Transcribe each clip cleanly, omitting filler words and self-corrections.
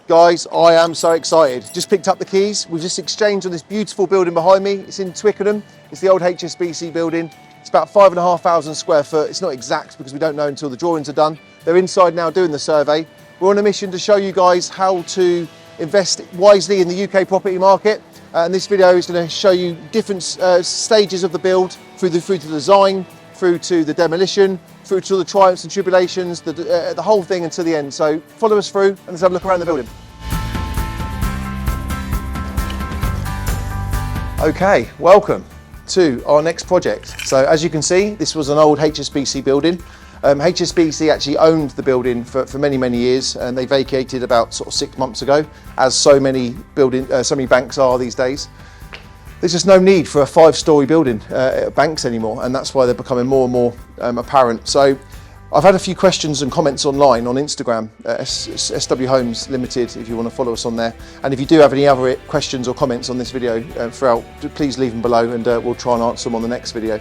Guys, I am so excited. Just picked up the keys. We've just exchanged on this beautiful building behind me. It's in Twickenham. It's the old HSBC building. It's about 5,500 square foot. It's not exact because we don't know until the drawings are done. They're inside now doing the survey. We're on a mission to show you guys how to invest wisely in the UK property market. And this video is going to show you different stages of the build, through to the design, through to the demolition, through to the triumphs and tribulations, the whole thing until the end. So follow us through and let's have a look around the building. Okay, welcome to our next project. So as you can see, this was an old HSBC building. HSBC actually owned the building for many years, and they vacated about sort of 6 months ago, as so many banks are these days. There's just no need for a 5-storey building at banks anymore, and that's why they're becoming more and more apparent. So I've had a few questions and comments online on Instagram, SW Homes Limited, if you want to follow us on there. And if you do have any other questions or comments on this video throughout, please leave them below, and we'll try and answer them on the next video.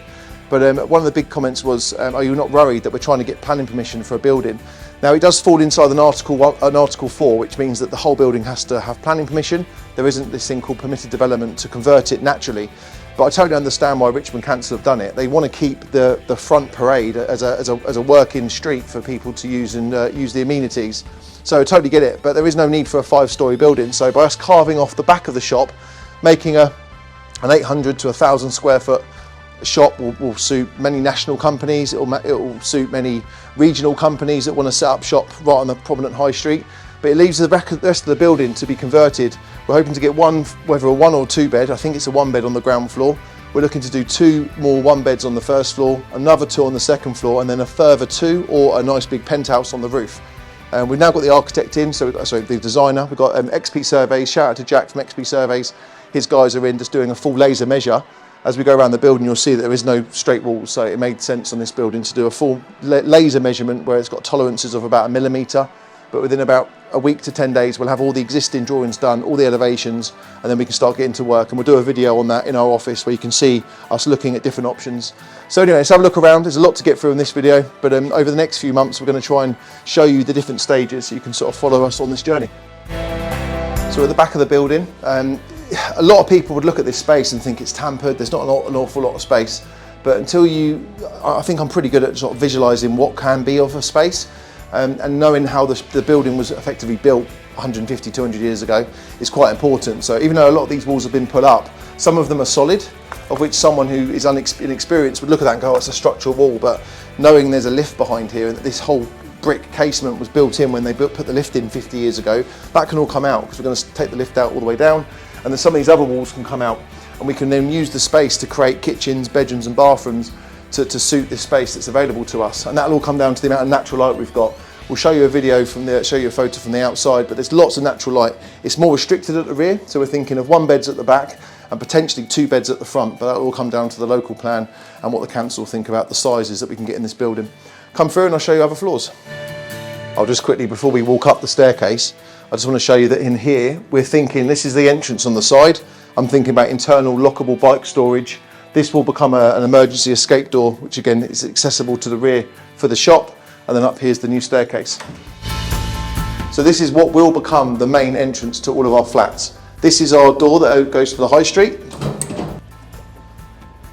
But one of the big comments was, are you not worried that we're trying to get planning permission for a building? Now, it does fall inside an Article 4, which means that the whole building has to have planning permission. There isn't this thing called permitted development to convert it naturally. But I totally understand why Richmond Council have done it. They want to keep the front parade as a working street for people to use and use the amenities. So I totally get it, but there is no need for a 5-storey building. So by us carving off the back of the shop, making an 800 to 1,000 square foot shop will suit many national companies. It will suit many regional companies that want to set up shop right on the prominent high street. But it leaves the rest of the building to be converted. We're hoping to get whether a 1 or 2 bed. I think it's a 1 bed on the ground floor. We're looking to do 2 more 1 beds on the first floor, another 2 on the second floor, and then a further 2 or a nice big penthouse on the roof. We've now got the architect in, the designer. We've got XP Surveys. Shout out to Jack from XP Surveys. His guys are in just doing a full laser measure. As we go around the building, you'll see that there is no straight walls, so it made sense on this building to do a full laser measurement where it's got tolerances of about 1 millimetre. But within about a week to 10 days, we'll have all the existing drawings done, all the elevations, and then we can start getting to work. And we'll do a video on that in our office where you can see us looking at different options. So anyway, let's have a look around. There's a lot to get through in this video, but over the next few months, we're going to try and show you the different stages so you can sort of follow us on this journey. So at the back of the building, a lot of people would look at this space and think it's tampered, there's not an awful lot of space. But I think I'm pretty good at sort of visualising what can be of a space. And knowing how the building was effectively built 150, 200 years ago is quite important. So even though a lot of these walls have been put up, some of them are solid, of which someone who is inexperienced would look at that and go, oh, it's a structural wall. But knowing there's a lift behind here and that this whole brick casement was built in when they put the lift in 50 years ago, that can all come out because we're going to take the lift out all the way down. And then some of these other walls can come out, and we can then use the space to create kitchens, bedrooms and bathrooms to suit this space that's available to us. And that'll all come down to the amount of natural light we've got. We'll show you a video show you a photo from the outside, but there's lots of natural light. It's more restricted at the rear, so we're thinking of 1 beds at the back and potentially 2 beds at the front, but that'll all come down to the local plan and what the council think about the sizes that we can get in this building. Come through and I'll show you other floors. I'll just quickly, before we walk up the staircase, I just want to show you that in here, we're thinking this is the entrance on the side. I'm thinking about internal lockable bike storage. This will become an emergency escape door, which again is accessible to the rear for the shop. And then up here's the new staircase. So this is what will become the main entrance to all of our flats. This is our door that goes to the high street.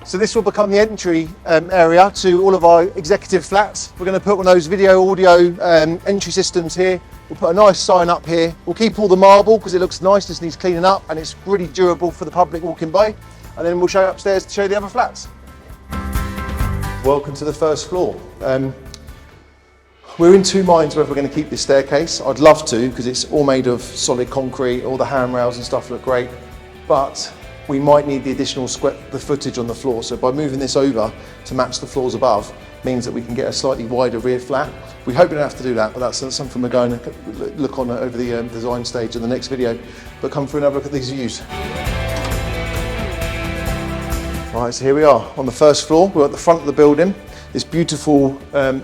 So this will become the entry area to all of our executive flats. We're going to put one of those video, audio entry systems here. We'll put a nice sign up here. We'll keep all the marble because it looks nice, just needs cleaning up, and it's really durable for the public walking by. And then we'll show you upstairs to show you the other flats. Welcome to the first floor. We're in 2 minds whether we're going to keep this staircase. I'd love to because it's all made of solid concrete, all the handrails and stuff look great, but we might need the additional the footage on the floor. So by moving this over to match the floors above means that we can get a slightly wider rear flat. We hope we don't have to do that, but that's something we're going to look on over the design stage in the next video. But come through and have a look at these views. Right, so here we are on the first floor. We're at the front of the building. This beautiful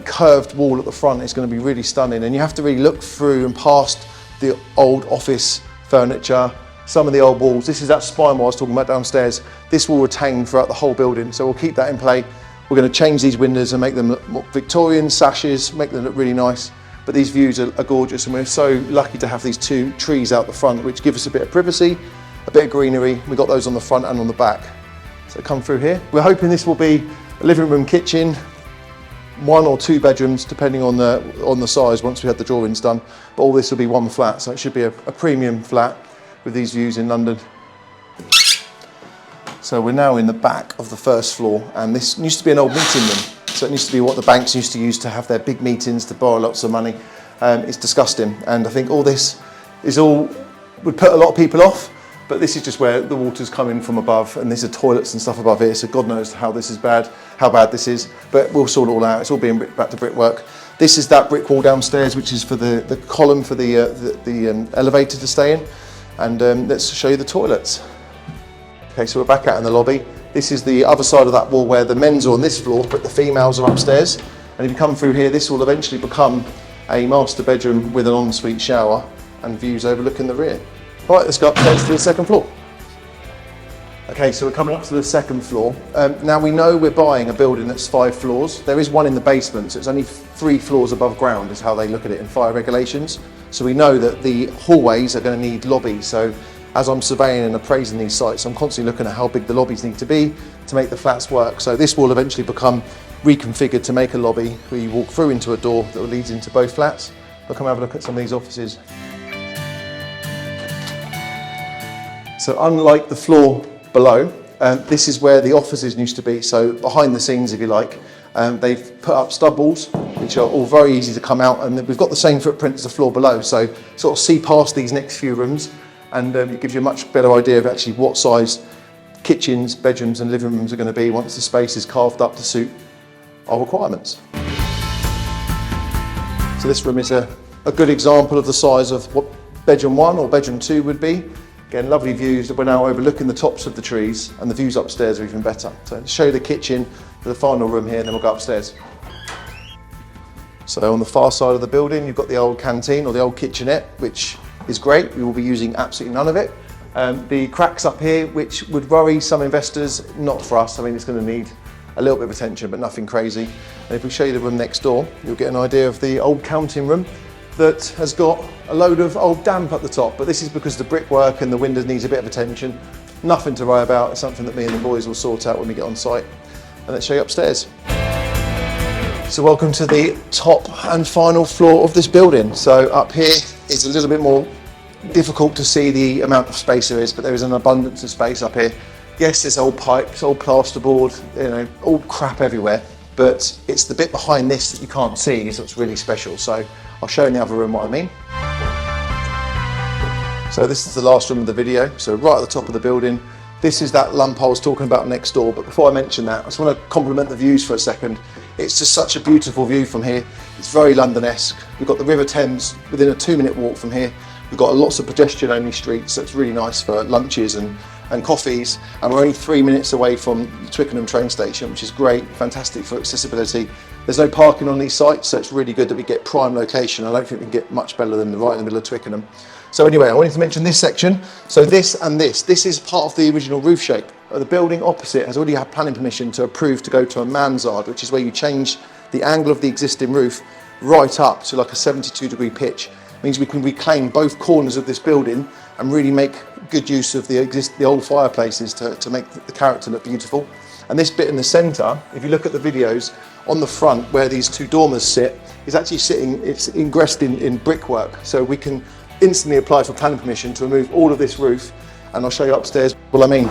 curved wall at the front is going to be really stunning, and you have to really look through and past the old office furniture, some of the old walls. This is that spine wall I was talking about downstairs. This will retain throughout the whole building, so we'll keep that in play. We're going to change these windows and make them look more Victorian, sashes, make them look really nice. But but these views are gorgeous, and we're so lucky to have these two trees out the front, which give us a bit of privacy, a bit of greenery. We've got those on the front and on the back. So come through here. We're hoping this will be a living room, kitchen, 1 or 2 bedrooms, depending on the size once we had the drawings done. But all this will be one flat, so it should be a premium flat with these views in London. So we're now in the back of the first floor, and this used to be an old meeting room. So it used to be what the banks used to use to have their big meetings, to borrow lots of money. It's disgusting, and I think all this would put a lot of people off, but this is just where the water's coming from above, and there's toilets and stuff above here, so God knows how bad this is, but we'll sort it all out. It's all being back to brickwork. This is that brick wall downstairs, which is for the column for the elevator to stay in, and let's show you the toilets. Okay, so we're back out in the lobby. This is the other side of that wall where the men's are on this floor, but the females are upstairs. And if you come through here, this will eventually become a master bedroom with an ensuite shower and views overlooking the rear. All right, let's go upstairs to the second floor. Okay, so we're coming up to the second floor. Now we know we're buying a building that's 5 floors. There is one in the basement, so it's only 3 floors above ground is how they look at it in fire regulations. So we know that the hallways are going to need lobbies. So as I'm surveying and appraising these sites, I'm constantly looking at how big the lobbies need to be to make the flats work. So this will eventually become reconfigured to make a lobby where you walk through into a door that leads into both flats. We'll come have a look at some of these offices. So unlike the floor below, this is where the offices used to be. So behind the scenes, if you like, they've put up stub walls, which are all very easy to come out, and we've got the same footprint as the floor below. So sort of see past these next few rooms, and it gives you a much better idea of actually what size kitchens, bedrooms and living rooms are going to be once the space is carved up to suit our requirements. So this room is a good example of the size of what bedroom 1 or bedroom 2 would be. Again, lovely views that we're now overlooking the tops of the trees, and the views upstairs are even better. So to show you the kitchen, the final room here, and then we'll go upstairs. So on the far side of the building, you've got the old canteen or the old kitchenette, which is great. We will be using absolutely none of it. The cracks up here, which would worry some investors, not for us. I mean, it's going to need a little bit of attention, but nothing crazy. And if we show you the room next door, you'll get an idea of the old counting room that has got a load of old damp at the top, but this is because the brickwork and the windows needs a bit of attention. Nothing to worry about. It's something that me and the boys will sort out when we get on site. And let's show you upstairs. So welcome to the top and final floor of this building. So up here is a little bit more difficult to see the amount of space there is, but there is an abundance of space up here. Yes, there's old pipes, old plasterboard, all crap everywhere, but it's the bit behind this that you can't see is what's really special. So I'll show you in the other room what I mean. So this is the last room of the video. So right at the top of the building, this is that lump I was talking about next door. But before I mention that, I just want to compliment the views for a second. It's just such a beautiful view from here. It's very London-esque. We've got the River Thames within a 2-minute walk from here. We've got lots of pedestrian-only streets, so it's really nice for lunches and coffees. And we're only 3 minutes away from the Twickenham train station, which is great, fantastic for accessibility. There's no parking on these sites, so it's really good that we get prime location. I don't think we can get much better than right in the middle of Twickenham. So anyway, I wanted to mention this section. So this is part of the original roof shape. The building opposite has already had planning permission to approve to go to a mansard, which is where you change the angle of the existing roof right up to like a 72-degree pitch. It means we can reclaim both corners of this building and really make good use of the old fireplaces to make the character look beautiful. And this bit in the centre, if you look at the videos, on the front where these 2 dormers sit, is actually sitting, it's ingressed in brickwork. So we can instantly apply for planning permission to remove all of this roof, and I'll show you upstairs what I mean.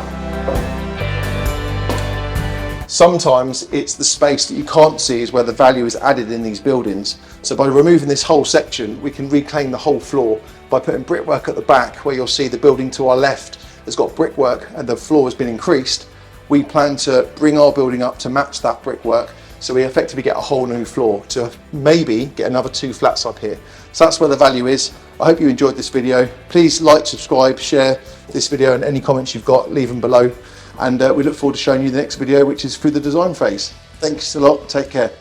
Sometimes it's the space that you can't see is where the value is added in these buildings. So by removing this whole section, we can reclaim the whole floor by putting brickwork at the back, where you'll see the building to our left has got brickwork and the floor has been increased. We plan to bring our building up to match that brickwork, so we effectively get a whole new floor to maybe get another 2 flats up here. So that's where the value is. I hope you enjoyed this video. Please like, subscribe, share this video, and any comments you've got, leave them below. And we look forward to showing you the next video, which is through the design phase. Thanks a lot, take care.